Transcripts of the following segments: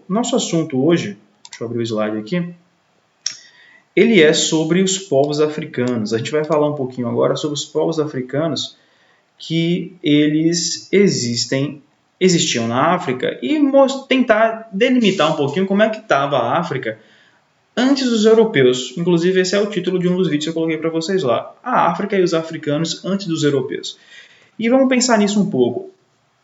nosso assunto hoje, deixa eu abrir o slide aqui, ele é sobre os povos africanos. A gente vai falar um pouquinho agora sobre os povos africanos que eles existiam na África e tentar delimitar um pouquinho como é que estava a África antes dos europeus. Inclusive, esse é o título de um dos vídeos que eu coloquei para vocês lá. A África e os africanos antes dos europeus. E vamos pensar nisso um pouco.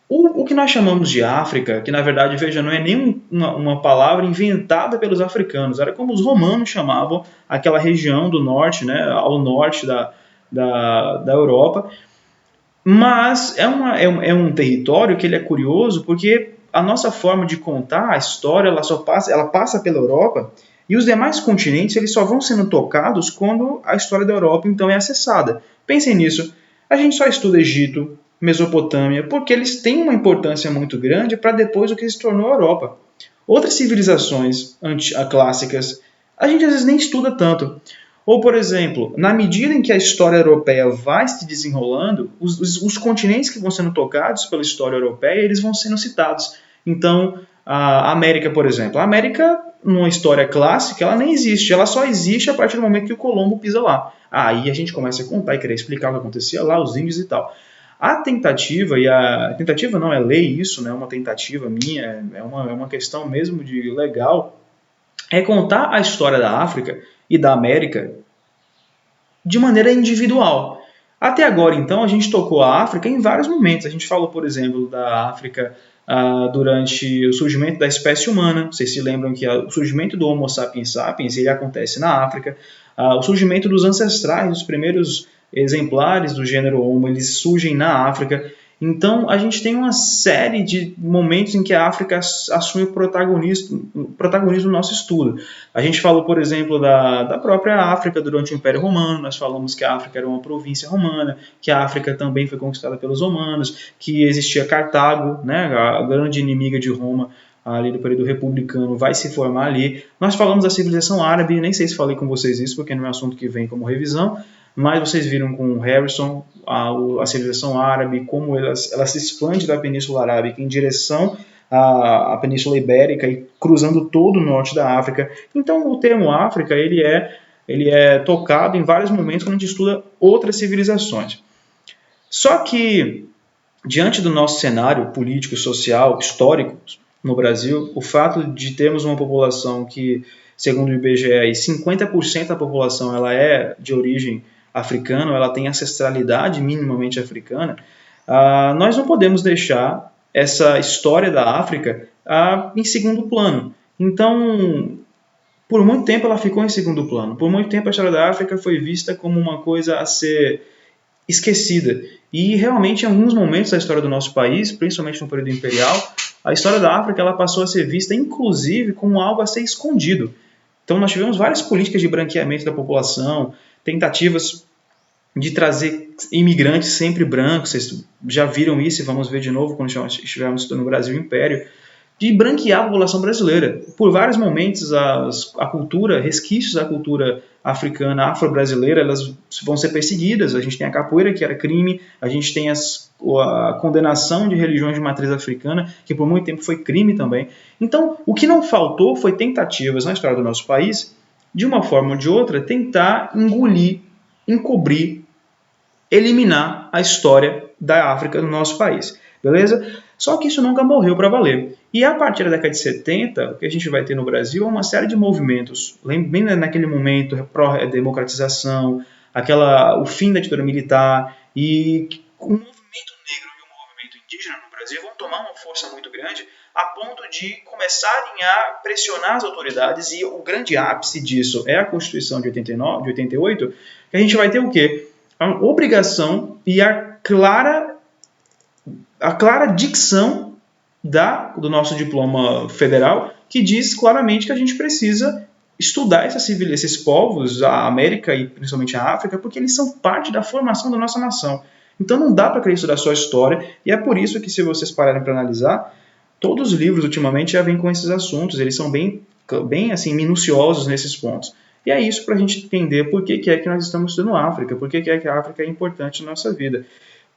O que nós chamamos de África, que na verdade, veja, não é nem uma palavra inventada pelos africanos, era como os romanos chamavam aquela região do norte, né, ao norte da Europa. Mas é um território que ele é curioso porque a nossa forma de contar a história ela passa pela Europa e os demais continentes eles só vão sendo tocados quando a história da Europa então é acessada. Pensem nisso. A gente só estuda Egito, Mesopotâmia, porque eles têm uma importância muito grande para depois o que se tornou a Europa. Outras civilizações clássicas a gente às vezes nem estuda tanto. Ou, por exemplo, na medida em que a história europeia vai se desenrolando, os continentes que vão sendo tocados pela história europeia, eles vão sendo citados. Então, a América, por exemplo. A América, numa história clássica, ela nem existe. Ela só existe a partir do momento que o Colombo pisa lá. Aí a gente começa a contar e querer explicar o que acontecia lá, os índios e tal. A tentativa, tentativa não, é lei isso, não é uma tentativa minha, é uma questão mesmo de legal, é contar a história da África e da América de maneira individual. Até agora, então, a gente tocou a África em vários momentos. A gente falou, por exemplo, da África durante o surgimento da espécie humana. Vocês se lembram que o surgimento do Homo sapiens sapiens ele acontece na África. O surgimento dos ancestrais, os primeiros exemplares do gênero Homo, eles surgem na África. Então, a gente tem uma série de momentos em que a África assume o protagonismo no nosso estudo. A gente falou, por exemplo, da própria África durante o Império Romano, nós falamos que a África era uma província romana, que a África também foi conquistada pelos romanos, que existia Cartago, né, a grande inimiga de Roma, ali do período republicano, vai se formar ali. Nós falamos da civilização árabe, nem sei se falei com vocês isso, porque não é um assunto que vem como revisão, mas vocês viram com o Harrison a civilização árabe, como ela se expande da Península Arábica em direção à Península Ibérica e cruzando todo o norte da África. Então o termo África ele é tocado em vários momentos quando a gente estuda outras civilizações. Só que, diante do nosso cenário político, social, histórico no Brasil, o fato de termos uma população que, segundo o IBGE, 50% da população ela é de origem africana, ela tem ancestralidade minimamente africana, nós não podemos deixar essa história da África em segundo plano. Então, por muito tempo ela ficou em segundo plano. Por muito tempo a história da África foi vista como uma coisa a ser esquecida. E realmente, em alguns momentos da história do nosso país, principalmente no período imperial, a história da África ela passou a ser vista, inclusive, como algo a ser escondido. Então, nós tivemos várias políticas de branqueamento da população, tentativas de trazer imigrantes sempre brancos, vocês já viram isso e vamos ver de novo quando estivermos no Brasil Império, de branquear a população brasileira. Por vários momentos, a cultura, resquícios da cultura africana, afro-brasileira, elas vão ser perseguidas. A gente tem a capoeira, que era crime, a gente tem a condenação de religiões de matriz africana, que por muito tempo foi crime também. Então, o que não faltou foi tentativas na história do nosso país, de uma forma ou de outra, tentar engolir, encobrir, eliminar a história da África do nosso país. Beleza? Só que isso nunca morreu para valer. E a partir da década de 70, o que a gente vai ter no Brasil é uma série de movimentos, bem naquele momento, pró-democratização, o fim da ditadura militar, e o movimento negro e o movimento indígena no Brasil vão tomar uma força muito grande a ponto de começarem a pressionar as autoridades, e o grande ápice disso é a Constituição de 88, que a gente vai ter o quê? A obrigação e a clara dicção do nosso diploma federal, que diz claramente que a gente precisa estudar esses povos, a América e principalmente a África, porque eles são parte da formação da nossa nação. Então não dá para querer estudar só a história, e é por isso que, se vocês pararem para analisar, todos os livros ultimamente já vêm com esses assuntos, eles são bem assim, minuciosos nesses pontos. E é isso para a gente entender por que é que nós estamos estudando a África, por que é que a África é importante na nossa vida.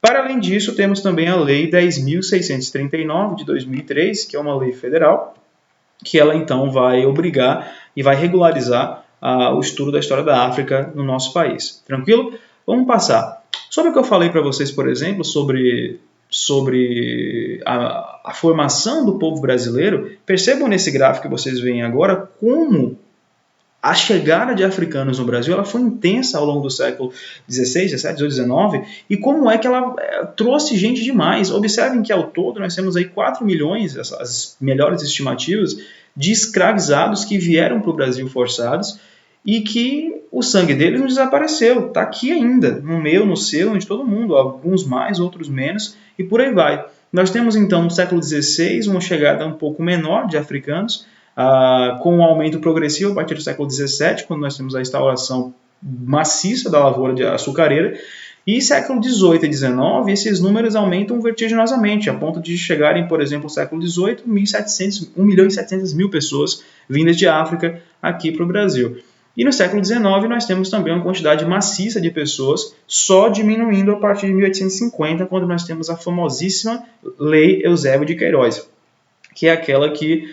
Para além disso, temos também a Lei 10.639 de 2003, que é uma lei federal, que ela então vai obrigar e vai regularizar o estudo da história da África no nosso país. Tranquilo? Vamos passar. Sobre o que eu falei para vocês, por exemplo, sobre a formação do povo brasileiro, percebam nesse gráfico que vocês veem agora como a chegada de africanos no Brasil ela foi intensa ao longo do século XVI, XVII, XVIII, XIX, e como é que ela trouxe gente demais. Observem que ao todo nós temos aí 4 milhões, as melhores estimativas, de escravizados que vieram para o Brasil forçados e que o sangue deles não desapareceu, está aqui ainda, no meu, no seu, de todo mundo, alguns mais, outros menos, e por aí vai. Nós temos então no século XVI uma chegada um pouco menor de africanos, com um aumento progressivo a partir do século XVII, quando nós temos a instauração maciça da lavoura de açucareira, e século XVIII e XIX, esses números aumentam vertiginosamente, a ponto de chegarem, por exemplo, no século XVIII, 1.700.000 pessoas vindas de África aqui para o Brasil. E no século XIX nós temos também uma quantidade maciça de pessoas, só diminuindo a partir de 1850, quando nós temos a famosíssima Lei Eusébio de Queiroz, que é aquela que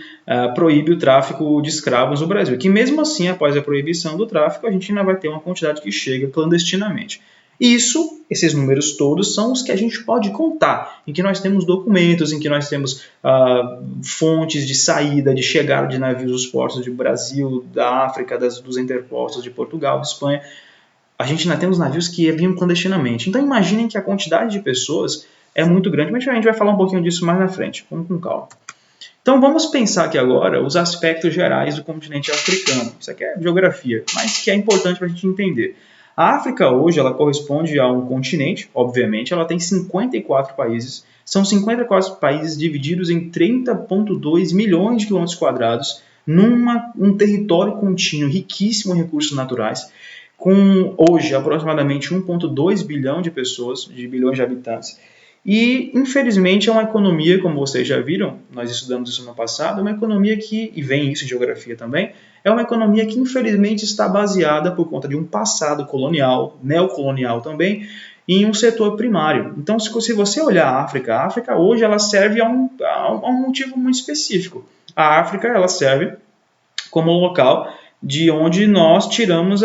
proíbe o tráfico de escravos no Brasil. Que mesmo assim, após a proibição do tráfico, a gente ainda vai ter uma quantidade que chega clandestinamente. Esses números todos são os que a gente pode contar, em que nós temos documentos, em que nós temos fontes de saída, de chegada de navios dos portos do Brasil, da África, dos interpostos de Portugal, de Espanha. A gente ainda temos navios que vinham clandestinamente. Então imaginem que a quantidade de pessoas é muito grande, mas a gente vai falar um pouquinho disso mais na frente. Vamos com calma. Então vamos pensar aqui agora os aspectos gerais do continente africano. Isso aqui é geografia, mas que é importante para a gente entender. A África hoje ela corresponde a um continente, obviamente, ela tem 54 países. São 54 países divididos em 30,2 milhões de quilômetros quadrados, num território contínuo riquíssimo em recursos naturais, com hoje aproximadamente 1,2 bilhão de pessoas, de bilhões de habitantes. E, infelizmente, é uma economia, como vocês já viram, nós estudamos isso no passado, uma economia que, e vem isso em geografia também, é uma economia que, infelizmente, está baseada por conta de um passado colonial, neocolonial também, em um setor primário. Então, se você olhar a África hoje ela serve a um motivo muito específico. A África ela serve como local de onde nós tiramos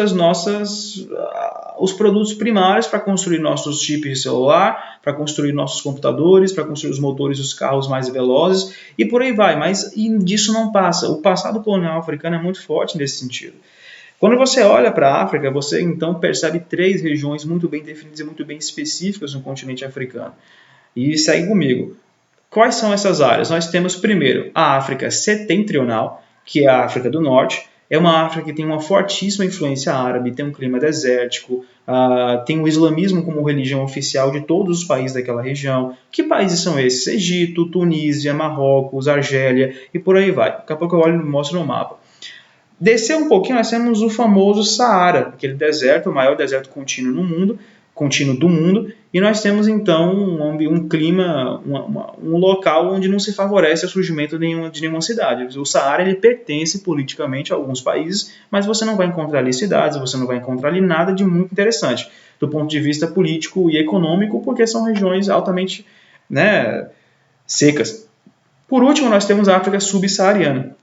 os produtos primários para construir nossos chips de celular, para construir nossos computadores, para construir os motores dos carros mais velozes e por aí vai. Mas disso não passa. O passado colonial africano é muito forte nesse sentido. Quando você olha para a África, você então percebe 3 regiões muito bem definidas e muito bem específicas no continente africano. E segue comigo. Quais são essas áreas? Nós temos primeiro a África setentrional, que é a África do Norte. É uma África que tem uma fortíssima influência árabe, tem um clima desértico, tem o islamismo como religião oficial de todos os países daquela região. Que países são esses? Egito, Tunísia, Marrocos, Argélia e por aí vai. Daqui a pouco eu olho e mostro no mapa. Descer um pouquinho, nós temos o famoso Saara, aquele deserto, o maior deserto contínuo do mundo, e nós temos então um clima, um local onde não se favorece o surgimento de nenhuma cidade. O Saara ele pertence politicamente a alguns países, mas você não vai encontrar ali cidades, você não vai encontrar ali nada de muito interessante do ponto de vista político e econômico, porque são regiões altamente secas. Por último, nós temos a África subsaariana.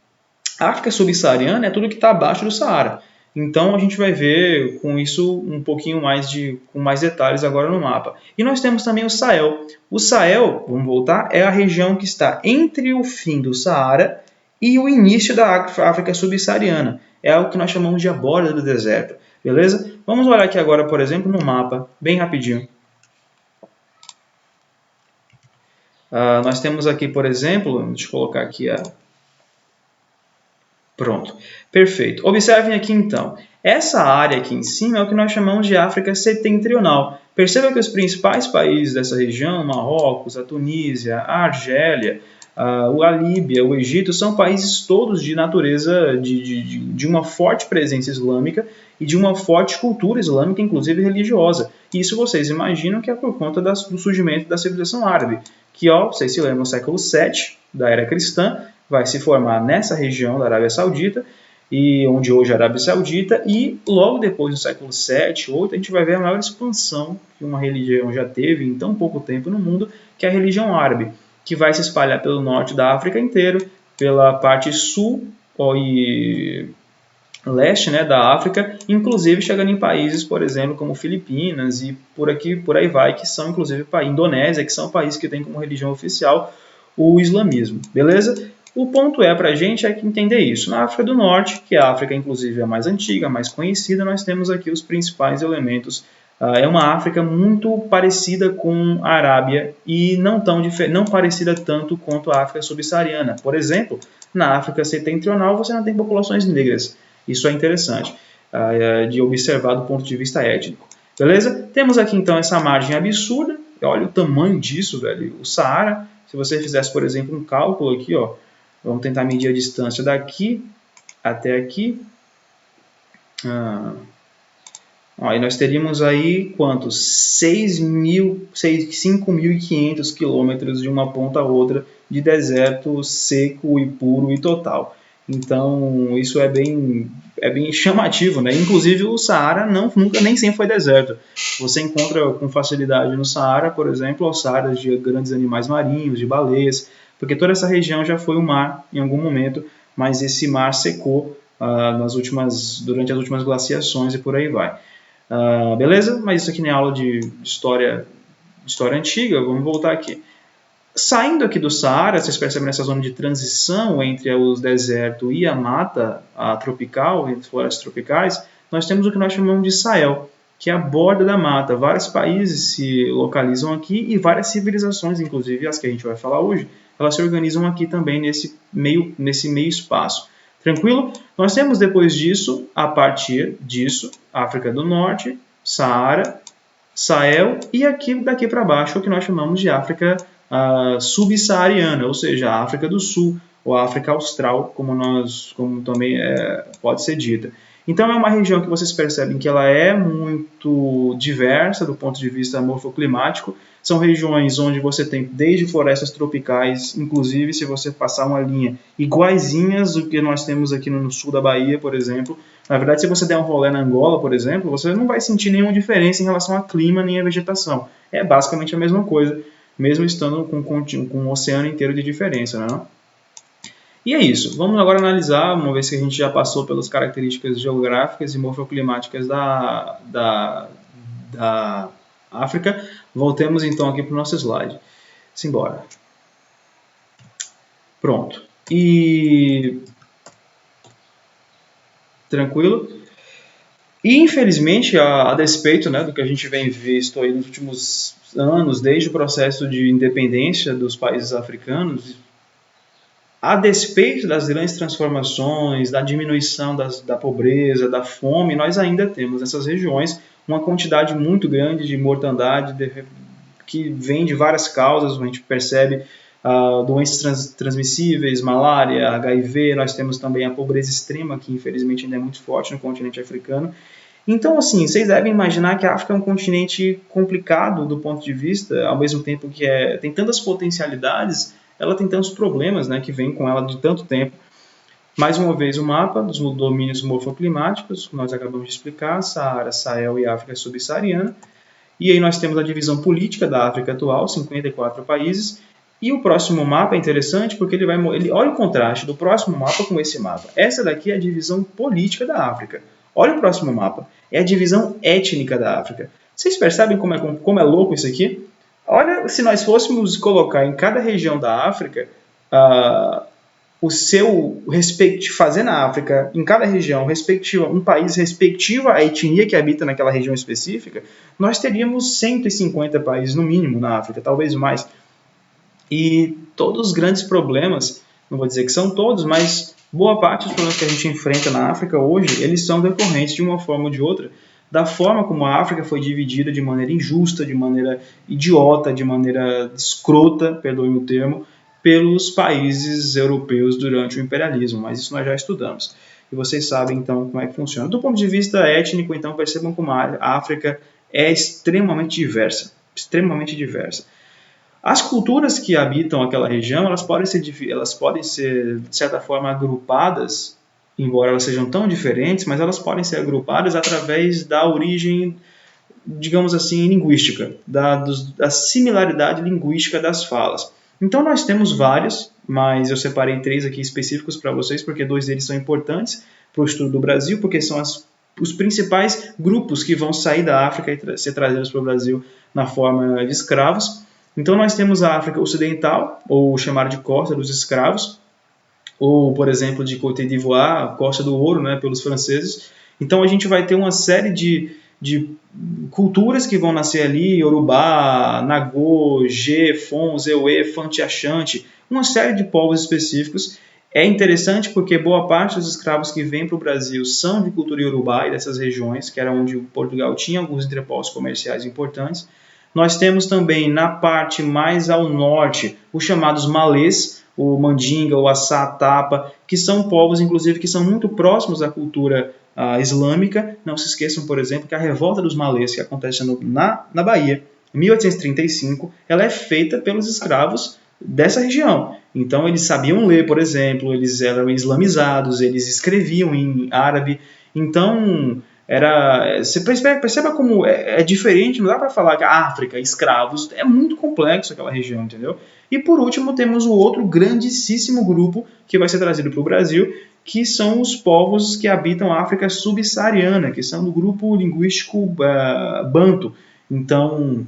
A África subsaariana é tudo que está abaixo do Saara. Então a gente vai ver com isso um pouquinho mais com mais detalhes agora no mapa. E nós temos também o Sahel. O Sahel, vamos voltar, é a região que está entre o fim do Saara e o início da África subsaariana. É o que nós chamamos de a borda do deserto. Beleza? Vamos olhar aqui agora, por exemplo, no mapa, bem rapidinho. Nós temos aqui, por exemplo, deixa eu colocar aqui Pronto, perfeito. Observem aqui então, essa área aqui em cima é o que nós chamamos de África setentrional. Perceba que os principais países dessa região, Marrocos, a Tunísia, a Argélia, a Líbia, o Egito, são países todos de natureza, de uma forte presença islâmica e de uma forte cultura islâmica, inclusive religiosa. Isso vocês imaginam que é por conta do surgimento da civilização árabe, que, vocês se lembram, no século VII da era cristã, vai se formar nessa região da Arábia Saudita, e onde hoje é a Arábia Saudita, e logo depois do século VII, VIII, a gente vai ver a maior expansão que uma religião já teve em tão pouco tempo no mundo, que é a religião árabe, que vai se espalhar pelo norte da África inteiro, pela parte sul e leste, né, da África, inclusive chegando em países, por exemplo, como Filipinas e por aí vai, que são inclusive Indonésia, que são países que têm como religião oficial o islamismo, beleza? O ponto para a gente entender isso. Na África do Norte, que a África inclusive é a mais antiga, a mais conhecida, nós temos aqui os principais elementos. É uma África muito parecida com a Arábia e não parecida tanto quanto a África subsaariana. Por exemplo, na África setentrional você não tem populações negras. Isso é interessante de observar do ponto de vista étnico. Beleza? Temos aqui então essa margem absurda. Olha o tamanho disso, velho. O Saara, se você fizesse, por exemplo, um cálculo aqui, ó, vamos tentar medir a distância daqui até aqui. Aí nós teríamos aí quantos? 5.500 quilômetros de uma ponta a outra de deserto seco e puro e total. Então isso é bem chamativo, né? Inclusive o Saara nunca nem sempre foi deserto. Você encontra com facilidade no Saara, por exemplo, ossadas de grandes animais marinhos, de baleias, porque toda essa região já foi um mar em algum momento, mas esse mar secou durante as últimas glaciações e por aí vai. Beleza? Mas isso aqui não é aula de história antiga, vamos voltar aqui. Saindo aqui do Saara, vocês percebem nessa zona de transição entre os desertos e a mata tropical, entre florestas tropicais, nós temos o que nós chamamos de Sahel, que é a borda da mata. Vários países se localizam aqui e várias civilizações, inclusive as que a gente vai falar hoje, elas se organizam aqui também nesse meio espaço. Tranquilo? Nós temos depois disso, a partir disso, África do Norte, Saara, Sahel e aqui daqui para baixo o que nós chamamos de África subsaariana, ou seja, a África do Sul ou a África Austral, como também pode ser dita. Então é uma região que vocês percebem que ela é muito diversa do ponto de vista morfoclimático. São regiões onde você tem desde florestas tropicais, inclusive se você passar uma linha iguaizinhas do que nós temos aqui no sul da Bahia, por exemplo. Na verdade, se você der um rolê na Angola, por exemplo, você não vai sentir nenhuma diferença em relação ao clima nem à vegetação. É basicamente a mesma coisa, mesmo estando com um oceano inteiro de diferença, né? E é isso. Vamos agora analisar, uma vez que a gente já passou pelas características geográficas e morfoclimáticas da África, voltemos então aqui para o nosso slide. Simbora. Pronto. E tranquilo? E infelizmente, a despeito, né, do que a gente vem visto aí nos últimos anos, desde o processo de independência dos países africanos, a despeito das grandes transformações, da diminuição da pobreza, da fome, nós ainda temos nessas regiões uma quantidade muito grande de mortandade que vem de várias causas. A gente percebe doenças transmissíveis, malária, HIV, nós temos também a pobreza extrema, que infelizmente ainda é muito forte no continente africano. Então, assim, vocês devem imaginar que a África é um continente complicado do ponto de vista, ao mesmo tempo que tem tantas potencialidades, ela tem tantos problemas, né, que vêm com ela de tanto tempo. Mais uma vez, o mapa dos domínios morfoclimáticos, que nós acabamos de explicar, Saara, Sahel e África subsaariana. E aí nós temos a divisão política da África atual, 54 países. E o próximo mapa é interessante porque olha o contraste do próximo mapa com esse mapa. Essa daqui é a divisão política da África. Olha o próximo mapa, é a divisão étnica da África. Vocês percebem como é louco isso aqui? Olha, se nós fôssemos colocar em cada região da África o seu fazer na África, em cada região, um país respectivo à etnia que habita naquela região específica, nós teríamos 150 países no mínimo na África, talvez mais. E todos os grandes problemas, não vou dizer que são todos, mas boa parte dos problemas que a gente enfrenta na África hoje, eles são decorrentes de uma forma ou de outra da forma como a África foi dividida de maneira injusta, de maneira idiota, de maneira escrota, perdoe-me o termo, pelos países europeus durante o imperialismo, mas isso nós já estudamos. E vocês sabem, então, como é que funciona. Do ponto de vista étnico, então, percebam como a África é extremamente diversa. Extremamente diversa. As culturas que habitam aquela região, elas podem ser, de certa forma, agrupadas, embora elas sejam tão diferentes, mas elas podem ser agrupadas através da origem, digamos assim, linguística, da similaridade linguística das falas. Então nós temos vários, mas eu separei 3 aqui específicos para vocês, porque 2 deles são importantes para o estudo do Brasil, porque são os principais grupos que vão sair da África e ser trazidos para o Brasil na forma de escravos. Então nós temos a África Ocidental, ou chamada de Costa dos Escravos, ou, por exemplo, de Côte d'Ivoire, Costa do Ouro, né, pelos franceses. Então a gente vai ter uma série de culturas que vão nascer ali, Yorubá, Nagô, Gé, Fon, Zeuê, Fanti Achante, uma série de povos específicos. É interessante porque boa parte dos escravos que vêm para o Brasil são de cultura Yorubá e dessas regiões, que era onde Portugal tinha alguns entrepostos comerciais importantes. Nós temos também na parte mais ao norte os chamados malês, o Mandinga, o Assá, Tapa, que são povos, inclusive, que são muito próximos à cultura islâmica. Não se esqueçam, por exemplo, que a revolta dos malês, que acontece na Bahia, em 1835, ela é feita pelos escravos dessa região. Então, eles sabiam ler, por exemplo, eles eram islamizados, eles escreviam em árabe. Então, você perceba como é diferente, não dá para falar que a África, escravos, é muito complexo aquela região, entendeu? E por último temos o outro grandíssimo grupo que vai ser trazido para o Brasil, que são os povos que habitam a África subsaariana, que são do grupo linguístico Banto. Então,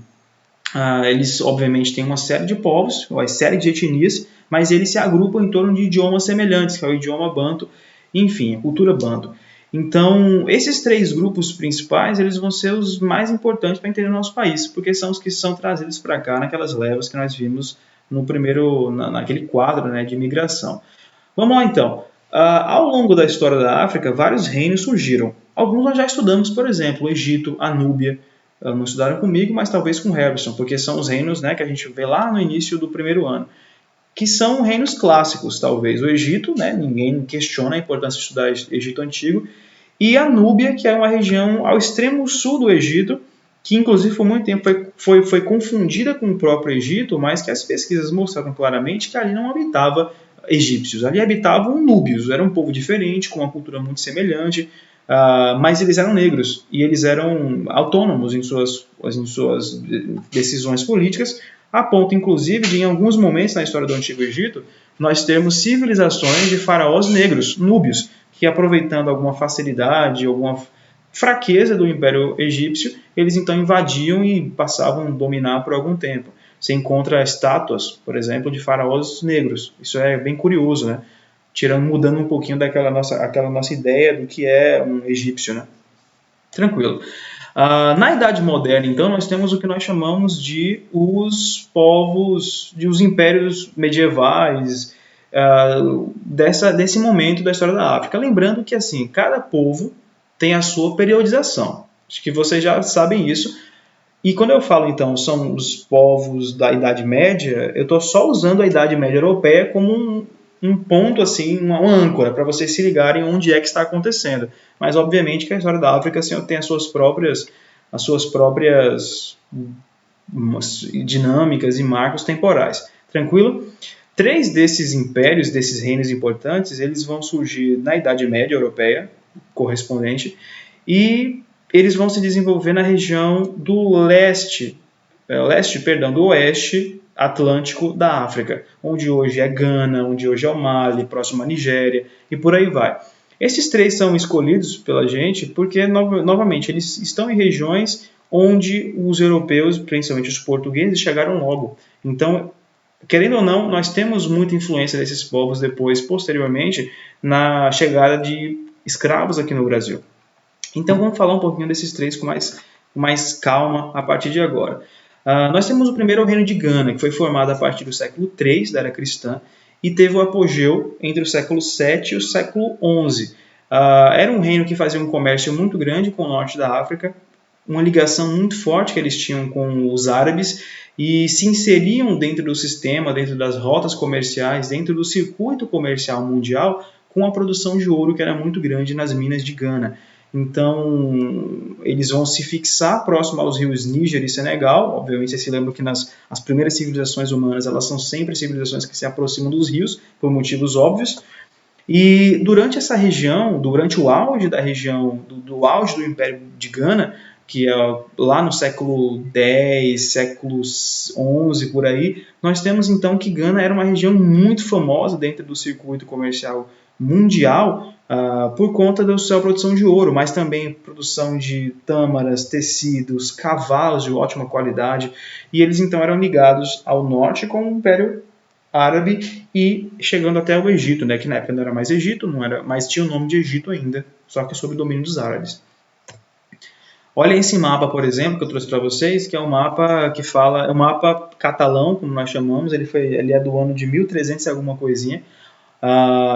eles obviamente têm uma série de povos, uma série de etnias, mas eles se agrupam em torno de idiomas semelhantes, que é o idioma Banto, enfim, a cultura Banto. Então, esses 3 grupos principais, eles vão ser os mais importantes para entender o nosso país, porque são os que são trazidos para cá naquelas levas que nós vimos no primeiro, naquele quadro, né, de imigração. Vamos lá então. Ao longo da história da África, vários reinos surgiram. Alguns nós já estudamos, por exemplo, o Egito, a Núbia. Não estudaram comigo, mas talvez com Herbson, porque são os reinos, né, que a gente vê lá no início do primeiro ano, que são reinos clássicos, talvez. O Egito, né, ninguém questiona a importância de estudar Egito Antigo, e a Núbia, que é uma região ao extremo sul do Egito, que inclusive por muito tempo foi confundida com o próprio Egito, mas que as pesquisas mostraram claramente que ali não habitava egípcios, ali habitavam núbios, era um povo diferente, com uma cultura muito semelhante, mas eles eram negros e eles eram autônomos em suas decisões políticas, a ponto, inclusive, de em alguns momentos na história do Antigo Egito, nós termos civilizações de faraós negros, núbios, que aproveitando alguma facilidade, alguma fraqueza do Império Egípcio, eles então invadiam e passavam a dominar por algum tempo. Você encontra estátuas, por exemplo, de faraós negros. Isso é bem curioso, né? Mudando um pouquinho aquela nossa ideia do que é um egípcio, né? Tranquilo. Na Idade Moderna, então, nós temos o que nós chamamos de os povos, de os impérios medievais, desse momento da história da África. Lembrando que, assim, cada povo tem a sua periodização. Acho que vocês já sabem isso. E quando eu falo, então, são os povos da Idade Média, eu estou só usando a Idade Média Europeia como um ponto, assim, uma âncora, para vocês se ligarem onde é que está acontecendo. Mas, obviamente, que a história da África assim, tem as suas próprias dinâmicas e marcos temporais. Tranquilo? 3 desses impérios, desses reinos importantes, eles vão surgir na Idade Média Europeia, correspondente, e eles vão se desenvolver na região do do oeste atlântico da África, onde hoje é Gana, onde hoje é o Mali, próximo à Nigéria, e por aí vai. Esses 3 são escolhidos pela gente porque, novamente, eles estão em regiões onde os europeus, principalmente os portugueses, chegaram logo. Então, querendo ou não, nós temos muita influência desses povos depois, posteriormente, na chegada de escravos aqui no Brasil. Então, vamos falar um pouquinho desses 3 com mais calma a partir de agora. Nós temos o primeiro reino de Gana, que foi formado a partir do século III da era cristã e teve o apogeu entre o século VII e o século XI. Era um reino que fazia um comércio muito grande com o norte da África, uma ligação muito forte que eles tinham com os árabes e se inseriam dentro do sistema, dentro das rotas comerciais, dentro do circuito comercial mundial, com a produção de ouro que era muito grande nas minas de Gana. Então, eles vão se fixar próximo aos rios Níger e Senegal. Obviamente, vocês se lembram que as primeiras civilizações humanas elas são sempre civilizações que se aproximam dos rios, por motivos óbvios. E durante essa região, durante o auge da região, do auge do Império de Gana, que é lá no século X, século XI, por aí, nós temos então que Gana era uma região muito famosa dentro do circuito comercial mundial por conta da sua produção de ouro, mas também produção de tâmaras, tecidos, cavalos de ótima qualidade, e eles então eram ligados ao norte com o Império Árabe e chegando até o Egito, né, que na época não era mais Egito, não era, mas tinha o nome de Egito ainda, só que sob o domínio dos árabes. Olha esse mapa, por exemplo, que eu trouxe para vocês, que é um mapa que fala, é um mapa catalão, como nós chamamos, ele é do ano de 1300 e alguma coisinha,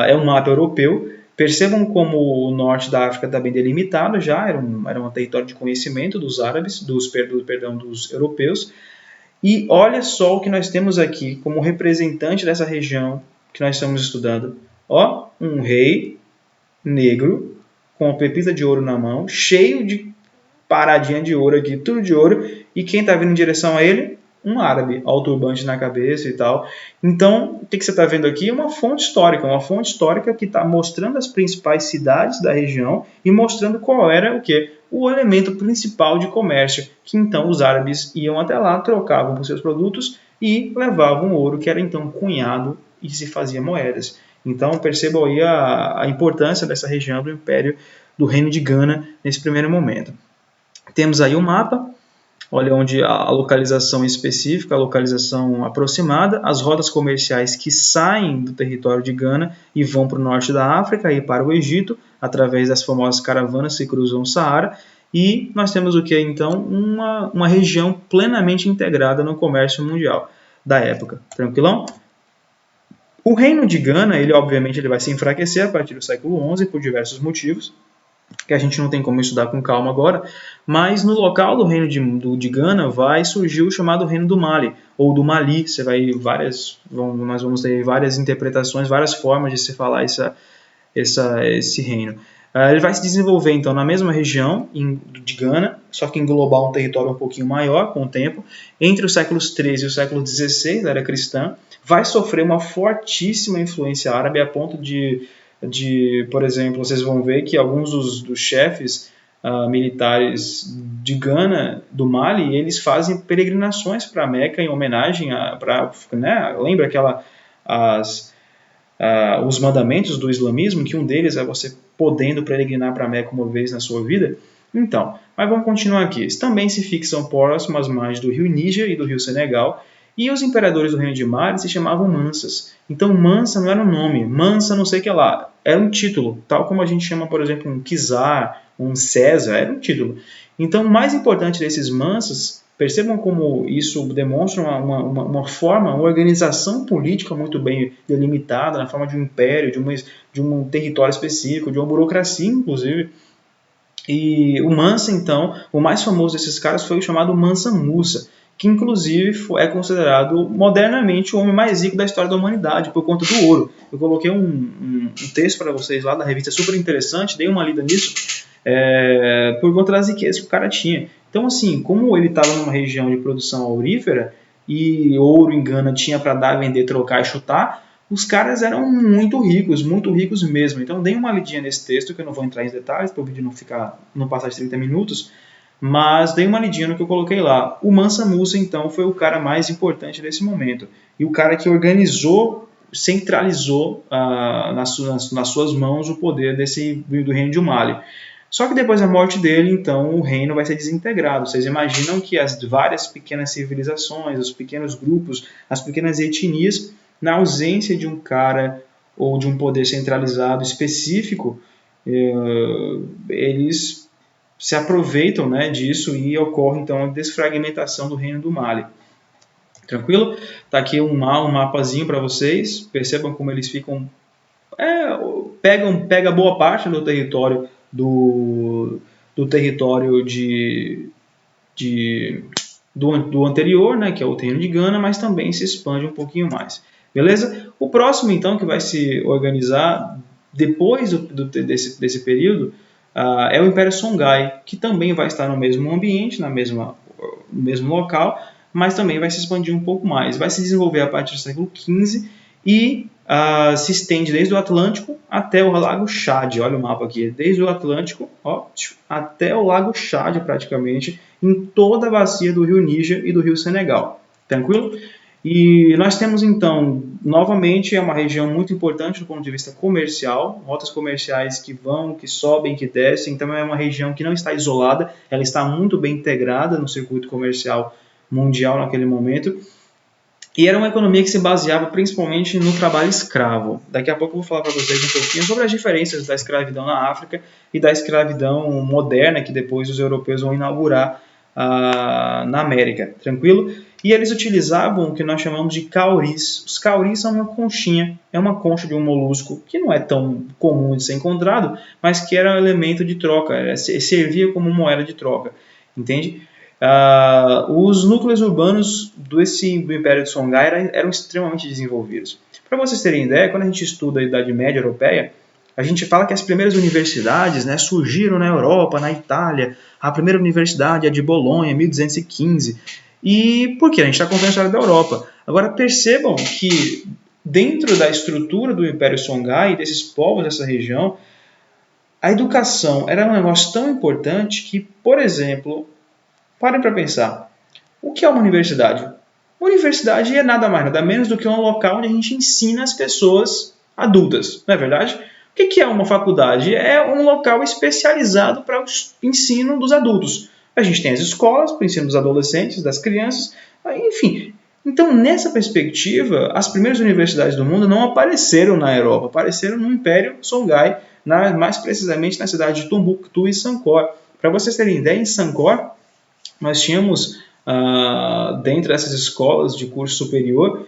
é um mapa europeu. Percebam como o norte da África está bem delimitado já, era um território de conhecimento dos árabes, dos europeus. E olha só o que nós temos aqui como representante dessa região que nós estamos estudando. Ó, um rei negro com a pepita de ouro na mão, cheio de paradinha de ouro aqui, tudo de ouro. E quem está vindo em direção a ele? Um árabe, ao turbante na cabeça e tal. Então, o que você está vendo aqui é uma fonte histórica que está mostrando as principais cidades da região e mostrando qual era o quê? O elemento principal de comércio, que então os árabes iam até lá, trocavam por seus produtos e levavam ouro, que era então cunhado e se fazia moedas. Então, percebam aí a importância dessa região do Império, do Reino de Gana, nesse primeiro momento. Temos aí o mapa, olha onde a localização específica, a localização aproximada, as rotas comerciais que saem do território de Gana e vão para o norte da África e para o Egito, através das famosas caravanas que cruzam o Saara, e nós temos o que então? Uma região plenamente integrada no comércio mundial da época. Tranquilão? O reino de Gana, obviamente vai se enfraquecer a partir do século XI por diversos motivos, que a gente não tem como estudar com calma agora, mas no local do reino de Gana vai surgir o chamado reino do Mali, ou do Mali. Nós vamos ter várias interpretações, várias formas de se falar esse reino. Ele vai se desenvolver então na mesma região de Gana, só que englobar um território um pouquinho maior com o tempo. Entre os séculos XIII e o século XVI, da era cristã, vai sofrer uma fortíssima influência árabe a ponto de, por exemplo, vocês vão ver que alguns dos chefes militares de Gana, do Mali, eles fazem peregrinações para Meca em homenagem lembra os mandamentos do islamismo, que um deles é você podendo peregrinar para Meca uma vez na sua vida? Então, mas vamos continuar aqui. Eles também se fixam próximo às margens do rio Níger e do rio Senegal, e os imperadores do reino de Mali se chamavam Mansas. Então, Mansa não era um nome, Mansa não sei o que lá, era um título, tal como a gente chama, por exemplo, um czar, um César, era um título. Então, o mais importante desses Mansas, percebam como isso demonstra uma forma, uma organização política muito bem delimitada, na forma de um império, de um território específico, de uma burocracia, inclusive. E o Mansa, então, o mais famoso desses caras foi o chamado Mansa Musa, que inclusive é considerado modernamente o homem mais rico da história da humanidade, por conta do ouro. Eu coloquei um texto para vocês lá da revista, super interessante, dei uma lida nisso, por conta das riquezas que o cara tinha. Então, assim, como ele estava numa região de produção aurífera e ouro em Gana tinha para dar, vender, trocar e chutar, os caras eram muito ricos mesmo. Então, dei uma lidinha nesse texto, que eu não vou entrar em detalhes, para o vídeo não passar de 30 minutos, mas dei uma lidinha no que eu coloquei lá. O Mansa Musa, então, foi o cara mais importante nesse momento. E o cara que organizou, centralizou nas suas mãos o poder do reino de Mali. Só que depois da morte dele, então, o reino vai ser desintegrado. Vocês imaginam que as várias pequenas civilizações, os pequenos grupos, as pequenas etnias, na ausência de um cara ou de um poder centralizado específico, eles se aproveitam, né, disso e ocorre então a desfragmentação do reino do Mali. Tranquilo? Tá aqui um mapazinho para vocês. Percebam como eles ficam... Pega boa parte do território do território do anterior, né, que é o reino de Gana, mas também se expande um pouquinho mais. Beleza? O próximo, então, que vai se organizar depois desse período é o Império Songhai, que também vai estar no mesmo ambiente, no mesmo local, mas também vai se expandir um pouco mais. Vai se desenvolver a partir do século XV e se estende desde o Atlântico até o Lago Chad. Olha o mapa aqui, desde o Atlântico até o Lago Chad, praticamente, em toda a bacia do Rio Níger e do Rio Senegal. Tranquilo? E nós temos, então, novamente, é uma região muito importante do ponto de vista comercial, rotas comerciais que vão, que sobem, que descem, então é uma região que não está isolada, ela está muito bem integrada no circuito comercial mundial naquele momento, e era uma economia que se baseava principalmente no trabalho escravo. Daqui a pouco eu vou falar para vocês um pouquinho sobre as diferenças da escravidão na África e da escravidão moderna que depois os europeus vão inaugurar na América, tranquilo? E eles utilizavam o que nós chamamos de cauris. Os cauris são uma conchinha, é uma concha de um molusco que não é tão comum de ser encontrado, mas que era um elemento de troca, servia como moeda de troca, entende? Os núcleos urbanos do Império de Songhai eram extremamente desenvolvidos. Para vocês terem ideia, quando a gente estuda a Idade Média Europeia, a gente fala que as primeiras universidades, né, surgiram na Europa, na Itália. A primeira universidade é de Bolonha, em 1215. E por quê? A gente está contando a história da Europa. Agora percebam que dentro da estrutura do Império Songhai, desses povos dessa região, a educação era um negócio tão importante que, por exemplo, parem para pensar, o que é uma universidade? Uma universidade é nada mais, nada menos do que um local onde a gente ensina as pessoas adultas, não é verdade? O que é uma faculdade? É um local especializado para o ensino dos adultos. A gente tem as escolas para o ensino dos adolescentes, das crianças, enfim. Então, nessa perspectiva, as primeiras universidades do mundo não apareceram na Europa, apareceram no Império Songhai, mais precisamente na cidade de Tombuctu e Sankor. Para vocês terem ideia, em Sankor, nós tínhamos, dentro dessas escolas de curso superior,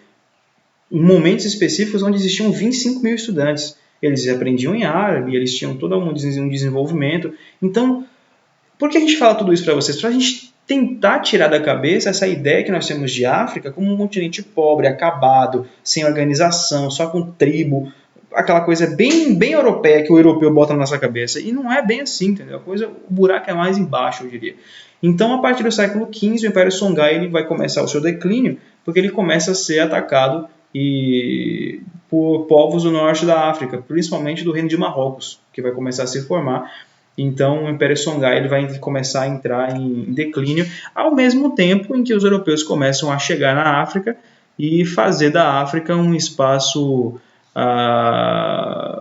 momentos específicos onde existiam 25 mil estudantes. Eles aprendiam em árabe, eles tinham todo um desenvolvimento. Então, por que a gente fala tudo isso para vocês? Para a gente tentar tirar da cabeça essa ideia que nós temos de África como um continente pobre, acabado, sem organização, só com tribo, aquela coisa bem europeia que o europeu bota na nossa cabeça. E não é bem assim, entendeu? O buraco é mais embaixo, eu diria. Então, a partir do século XV, o Império Songhai ele vai começar o seu declínio, porque ele começa a ser atacado por povos do norte da África, principalmente do Reino de Marrocos, que vai começar a se formar. Então, o Império Songhai ele vai começar a entrar em declínio, ao mesmo tempo em que os europeus começam a chegar na África e fazer da África um espaço,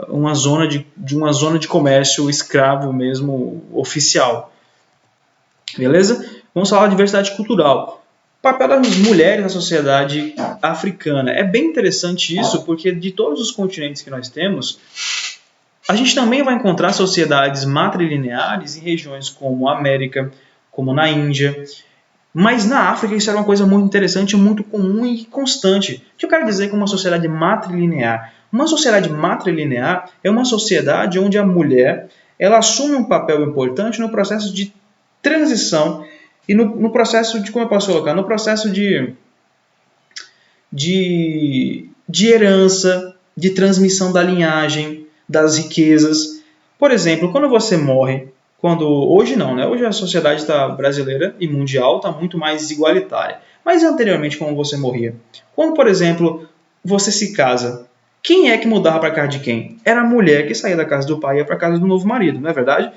uma zona de comércio escravo mesmo, oficial. Beleza? Vamos falar de diversidade cultural. O papel das mulheres na sociedade africana. É bem interessante isso, porque de todos os continentes que nós temos, a gente também vai encontrar sociedades matrilineares em regiões como a América, como na Índia. Mas na África isso era uma coisa muito interessante, muito comum e constante. O que eu quero dizer com uma sociedade matrilinear? Uma sociedade matrilinear é uma sociedade onde a mulher ela assume um papel importante no processo de transição e no processo de, como eu posso colocar, no processo de herança, de transmissão da linhagem, das riquezas. Por exemplo, quando você morre, hoje não, né? Hoje a sociedade brasileira e mundial está muito mais igualitária. Mas anteriormente, como você morria? Quando, por exemplo, você se casa, quem é que mudava para a casa de quem? Era a mulher que saía da casa do pai e ia para a casa do novo marido, não é verdade?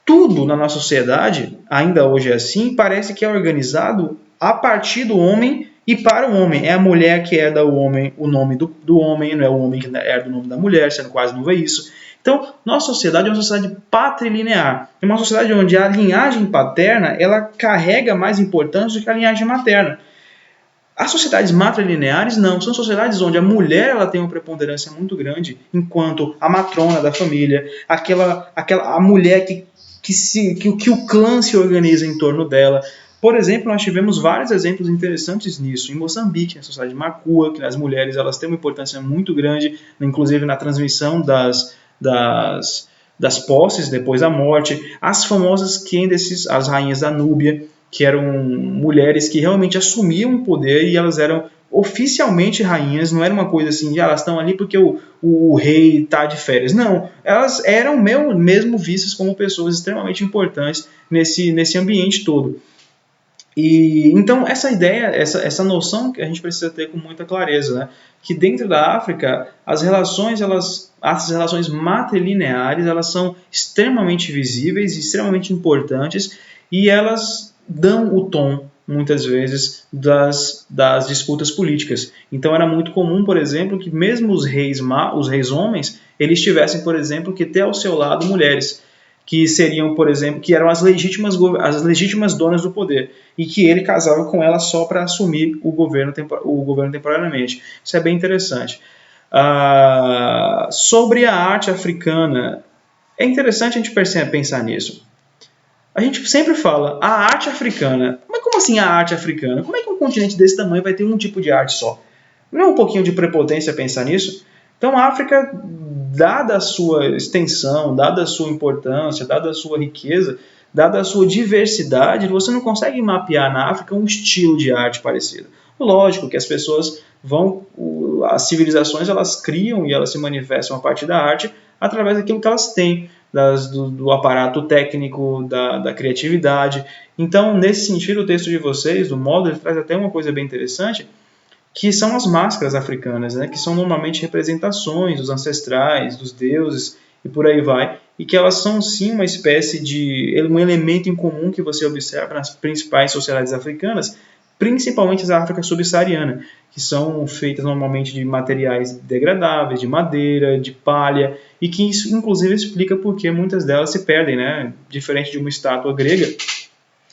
Tudo na nossa sociedade, ainda hoje é assim, parece que é organizado a partir do homem e para o homem. É a mulher que herda o nome do homem, não é o homem que herda o nome da mulher, você quase não vê isso. Então, nossa sociedade é uma sociedade patrilinear. É uma sociedade onde a linhagem paterna ela carrega mais importância do que a linhagem materna. As sociedades matrilineares não, são sociedades onde a mulher ela tem uma preponderância muito grande, enquanto a matrona da família, a mulher que o clã se organiza em torno dela. Por exemplo, nós tivemos vários exemplos interessantes nisso. Em Moçambique, na sociedade Makua, que as mulheres elas têm uma importância muito grande, inclusive na transmissão das posses depois da morte. As famosas Candaces, as rainhas da Núbia, que eram mulheres que realmente assumiam o poder e elas eram oficialmente rainhas, não era uma coisa assim, de elas estão ali porque o rei está de férias. Não, elas eram mesmo vistas como pessoas extremamente importantes nesse ambiente todo. E então essa ideia, essa noção que a gente precisa ter com muita clareza, né? Que dentro da África as relações matrilineares elas são extremamente visíveis, extremamente importantes e elas dão o tom muitas vezes das disputas políticas. Então era muito comum, por exemplo, que mesmo os reis homens, eles tivessem, por exemplo, que ter ao seu lado mulheres que seriam, por exemplo, que eram as legítimas donas do poder, e que ele casava com ela só para assumir o governo temporariamente. Isso é bem interessante. Sobre a arte africana, é interessante a gente pensar nisso. A gente sempre fala, a arte africana. Mas como assim a arte africana? Como é que um continente desse tamanho vai ter um tipo de arte só? Não é um pouquinho de prepotência pensar nisso? Então a África, dada a sua extensão, dada a sua importância, dada a sua riqueza, dada a sua diversidade, você não consegue mapear na África um estilo de arte parecido. Lógico que as pessoas as civilizações elas criam e elas se manifestam a partir da arte através daquilo que elas têm, do aparato técnico, da criatividade. Então, nesse sentido, o texto de vocês, do modo, ele traz até uma coisa bem interessante, que são as máscaras africanas, né, que são normalmente representações dos ancestrais, dos deuses e por aí vai, e que elas são sim uma espécie de um elemento em comum que você observa nas principais sociedades africanas, principalmente a África subsaariana, que são feitas normalmente de materiais degradáveis, de madeira, de palha, e que isso inclusive explica por que muitas delas se perdem, né? Diferente de uma estátua grega,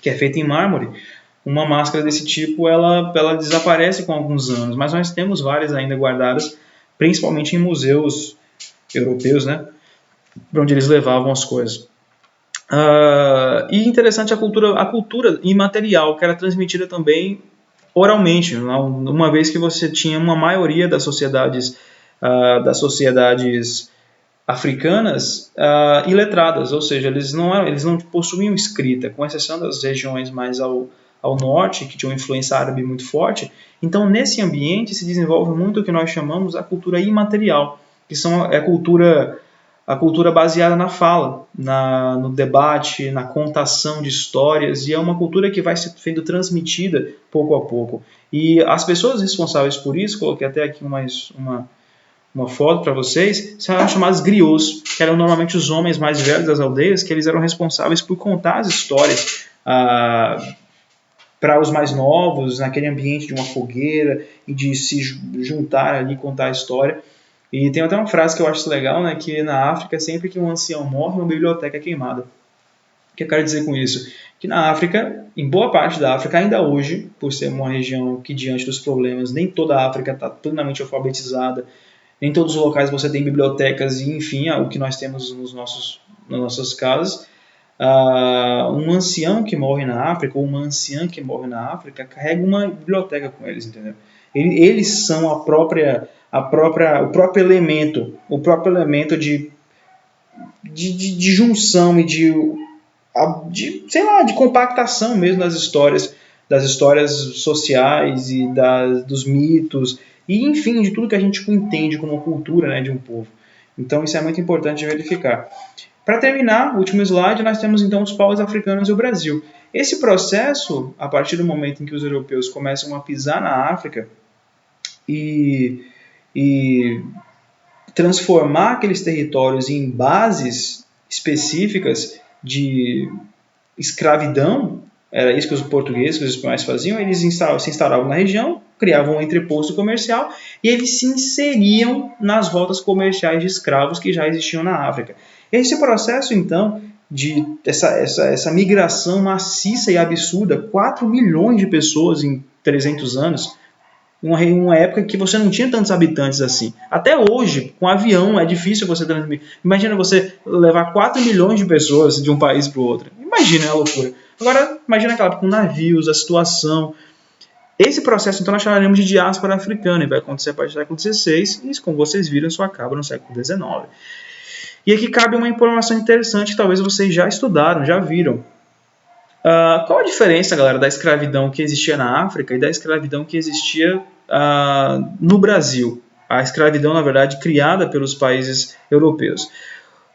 que é feita em mármore, uma máscara desse tipo ela desaparece com alguns anos, mas nós temos várias ainda guardadas, principalmente em museus europeus, né? Para onde eles levavam as coisas. E interessante a cultura imaterial, que era transmitida também oralmente, uma vez que você tinha uma maioria das sociedades africanas iletradas, ou seja, eles não possuíam escrita, com exceção das regiões mais ao norte, que tinham uma influência árabe muito forte. Então, nesse ambiente se desenvolve muito o que nós chamamos a cultura imaterial, que são a cultura baseada na fala, no debate, na contação de histórias, e é uma cultura que vai sendo transmitida pouco a pouco. E as pessoas responsáveis por isso, coloquei até aqui uma foto para vocês, são chamados griots, que eram normalmente os homens mais velhos das aldeias, que eles eram responsáveis por contar as histórias para os mais novos, naquele ambiente de uma fogueira, e de se juntar ali e contar a história. E tem até uma frase que eu acho legal, né, que na África, sempre que um ancião morre, uma biblioteca é queimada. O que eu quero dizer com isso? Que na África, em boa parte da África, ainda hoje, por ser uma região que, diante dos problemas, nem toda a África está plenamente alfabetizada, nem todos os locais você tem bibliotecas, e enfim, o que nós temos nas nossas casas. Um ancião que morre na África, ou uma anciã que morre na África, carrega uma biblioteca com eles, entendeu? Eles são o próprio elemento de junção e de compactação mesmo das histórias sociais e dos mitos, e enfim, de tudo que a gente entende como cultura, né, de um povo. Então isso é muito importante de verificar. Para terminar, o último slide, nós temos então os povos africanos e o Brasil. Esse processo, a partir do momento em que os europeus começam a pisar na África e transformar aqueles territórios em bases específicas de escravidão, era isso que os portugueses, que os espanhóis faziam, eles se instalavam na região, criavam um entreposto comercial e eles se inseriam nas rotas comerciais de escravos que já existiam na África. Esse processo, então, essa migração maciça e absurda, 4 milhões de pessoas em 300 anos, uma época que você não tinha tantos habitantes assim. Até hoje, com avião, é difícil você transmitir. Imagina você levar 4 milhões de pessoas de um país para o outro. Imagina, é uma loucura. Agora, imagina aquela época com navios, a situação. Esse processo, então, nós chamaremos de diáspora africana e vai acontecer a partir do século XVI e, como vocês viram, só acaba no século XIX. E aqui cabe uma informação interessante que talvez vocês já estudaram, já viram. Qual a diferença, galera, da escravidão que existia na África e da escravidão que existia no Brasil? A escravidão, na verdade, criada pelos países europeus.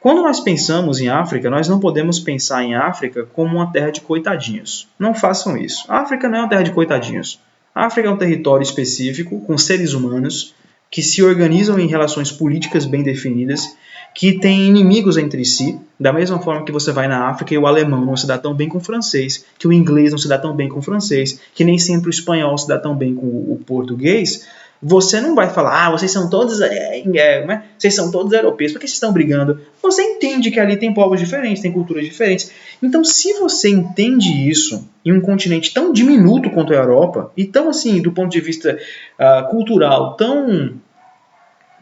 Quando nós pensamos em África, nós não podemos pensar em África como uma terra de coitadinhos. Não façam isso. A África não é uma terra de coitadinhos. A África é um território específico, com seres humanos, que se organizam em relações políticas bem definidas, que têm inimigos entre si, da mesma forma que você vai na África e o alemão não se dá tão bem com o francês, que o inglês não se dá tão bem com o francês, que nem sempre o espanhol se dá tão bem com o português. Você não vai falar, vocês são todos, vocês são todos europeus, por que vocês estão brigando? Você entende que ali tem povos diferentes, tem culturas diferentes. Então, se você entende isso em um continente tão diminuto quanto a Europa, e tão assim, do ponto de vista cultural, tão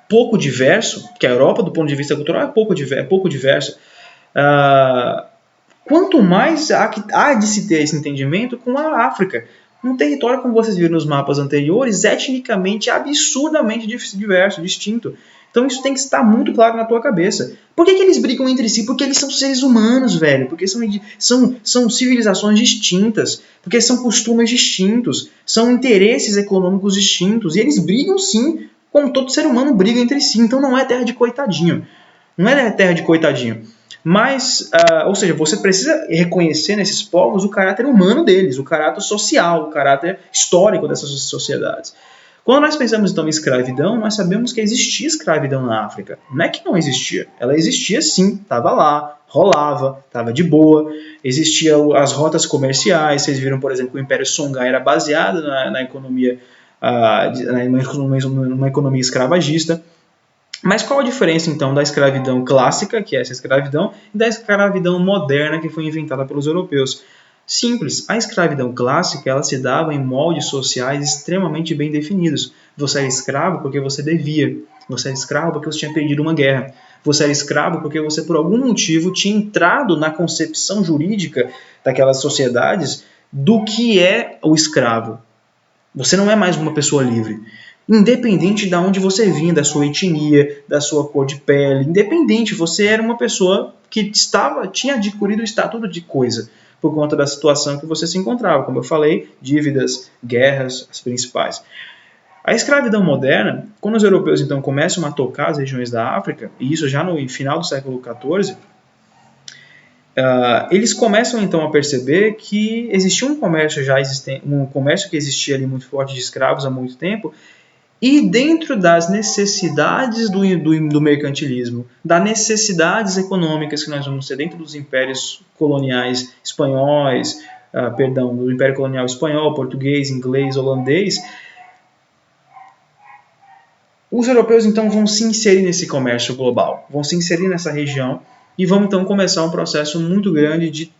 pouco diverso, que a Europa, do ponto de vista cultural, é pouco diverso, quanto mais há de se ter esse entendimento com a África. Um território, como vocês viram nos mapas anteriores, etnicamente absurdamente diverso, distinto. Então isso tem que estar muito claro na tua cabeça. Por que eles brigam entre si? Porque eles são seres humanos, velho. Porque são civilizações distintas. Porque são costumes distintos. São interesses econômicos distintos. E eles brigam sim, como todo ser humano briga entre si. Então não é terra de coitadinho. Não é terra de coitadinho. Mas, ou seja, você precisa reconhecer nesses povos o caráter humano deles, o caráter social, o caráter histórico dessas sociedades. Quando nós pensamos então em escravidão, nós sabemos que existia escravidão na África. Não é que não existia, ela existia sim, estava lá, rolava, estava de boa, existiam as rotas comerciais. Vocês viram, por exemplo, que o Império Songhai era baseado na economia, numa economia escravagista. Mas qual a diferença, então, da escravidão clássica, que é essa escravidão, e da escravidão moderna, que foi inventada pelos europeus? Simples. A escravidão clássica ela se dava em moldes sociais extremamente bem definidos. Você era escravo porque você devia. Você era escravo porque você tinha perdido uma guerra. Você era escravo porque você, por algum motivo, tinha entrado na concepção jurídica daquelas sociedades do que é o escravo. Você não é mais uma pessoa livre. Independente de onde você vinha, da sua etnia, da sua cor de pele, independente, você era uma pessoa que tinha adquirido o estatuto de coisa, por conta da situação que você se encontrava. Como eu falei, dívidas, guerras, as principais. A escravidão moderna, quando os europeus então começam a tocar as regiões da África, e isso já no final do século XIV, eles começam então a perceber que existia um comércio um comércio que existia ali muito forte de escravos há muito tempo. E dentro das necessidades do mercantilismo, das necessidades econômicas que nós vamos ter dentro dos impérios coloniais espanhóis, do Império Colonial Espanhol, português, inglês, holandês, os europeus então vão se inserir nesse comércio global, vão se inserir nessa região e vão então começar um processo muito grande de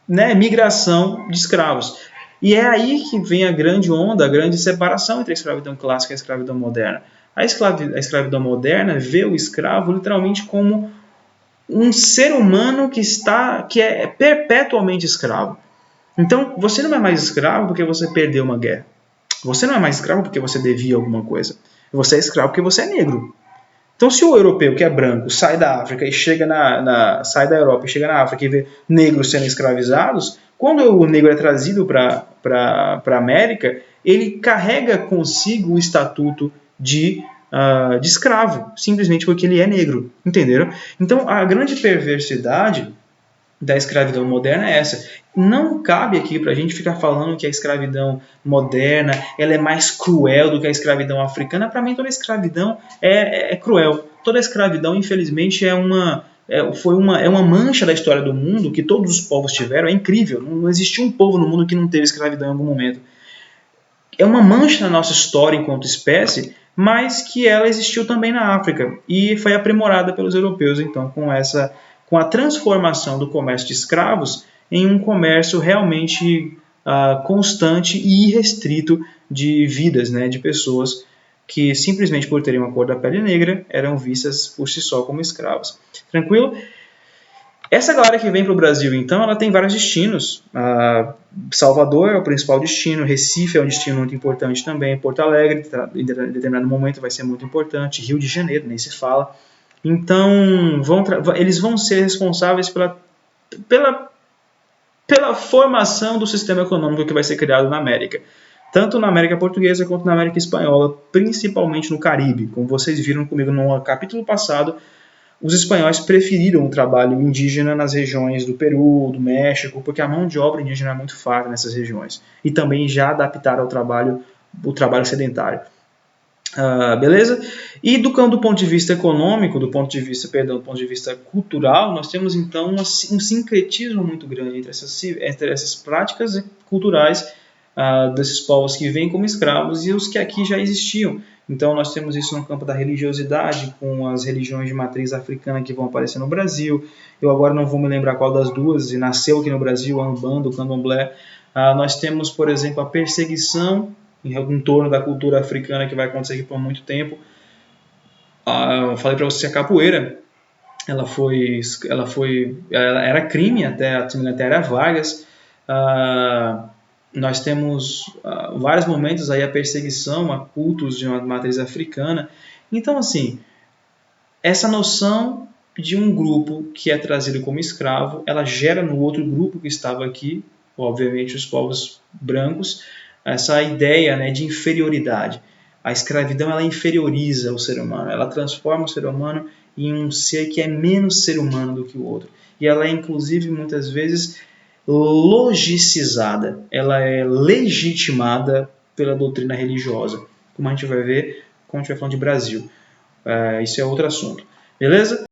migração de escravos. E é aí que vem a grande onda, a grande separação entre a escravidão clássica e a escravidão moderna. A escravidão moderna vê o escravo literalmente como um ser humano que é perpetuamente escravo. Então, você não é mais escravo porque você perdeu uma guerra. Você não é mais escravo porque você devia alguma coisa. Você é escravo porque você é negro. Então, se o europeu que é branco sai da África e chega sai da Europa e chega na África e vê negros sendo escravizados, quando o negro é trazido para a América, ele carrega consigo o estatuto de escravo, simplesmente porque ele é negro, entenderam? Então, a grande perversidade da escravidão moderna é essa. Não cabe aqui para a gente ficar falando que a escravidão moderna ela é mais cruel do que a escravidão africana. Para mim, toda escravidão é cruel. Toda escravidão, infelizmente, é uma mancha da história do mundo que todos os povos tiveram. É incrível. Não existiu um povo no mundo que não teve escravidão em algum momento. É uma mancha na nossa história enquanto espécie, mas que ela existiu também na África e foi aprimorada pelos europeus, então, com a transformação do comércio de escravos em um comércio realmente constante e irrestrito de vidas, de pessoas que simplesmente por terem uma cor da pele negra eram vistas por si só como escravos. Tranquilo? Essa galera que vem para o Brasil, então, ela tem vários destinos. Salvador é o principal destino, Recife é um destino muito importante também, Porto Alegre, em determinado momento, vai ser muito importante, Rio de Janeiro, nem se fala. Então, eles vão ser responsáveis pela formação do sistema econômico que vai ser criado na América. Tanto na América Portuguesa quanto na América Espanhola, principalmente no Caribe. Como vocês viram comigo no capítulo passado, os espanhóis preferiram o trabalho indígena nas regiões do Peru, do México, porque a mão de obra indígena é muito farta nessas regiões. E também já adaptaram o trabalho sedentário. Beleza? E do ponto de vista econômico, do ponto de vista cultural, nós temos então um sincretismo muito grande entre essas práticas culturais desses povos que vêm como escravos e os que aqui já existiam. Então nós temos isso no campo da religiosidade, com as religiões de matriz africana que vão aparecer no Brasil. Eu agora não vou me lembrar qual das duas, e nasceu aqui no Brasil, a Umbanda, o Candomblé. Nós temos, por exemplo, a perseguição em torno da cultura africana que vai acontecer aqui por muito tempo. Eu falei para você, a capoeira, ela era crime até a Era Vargas. Nós temos vários momentos aí a perseguição a cultos de uma matriz africana. Então, assim, essa noção de um grupo que é trazido como escravo, ela gera no outro grupo que estava aqui, obviamente os povos brancos, essa ideia, né, de inferioridade. A escravidão, ela inferioriza o ser humano, ela transforma o ser humano em um ser que é menos ser humano do que o outro. E ela é, inclusive, muitas vezes logicizada, ela é legitimada pela doutrina religiosa, como a gente vai ver quando a gente vai falando de Brasil. Isso é outro assunto. Beleza?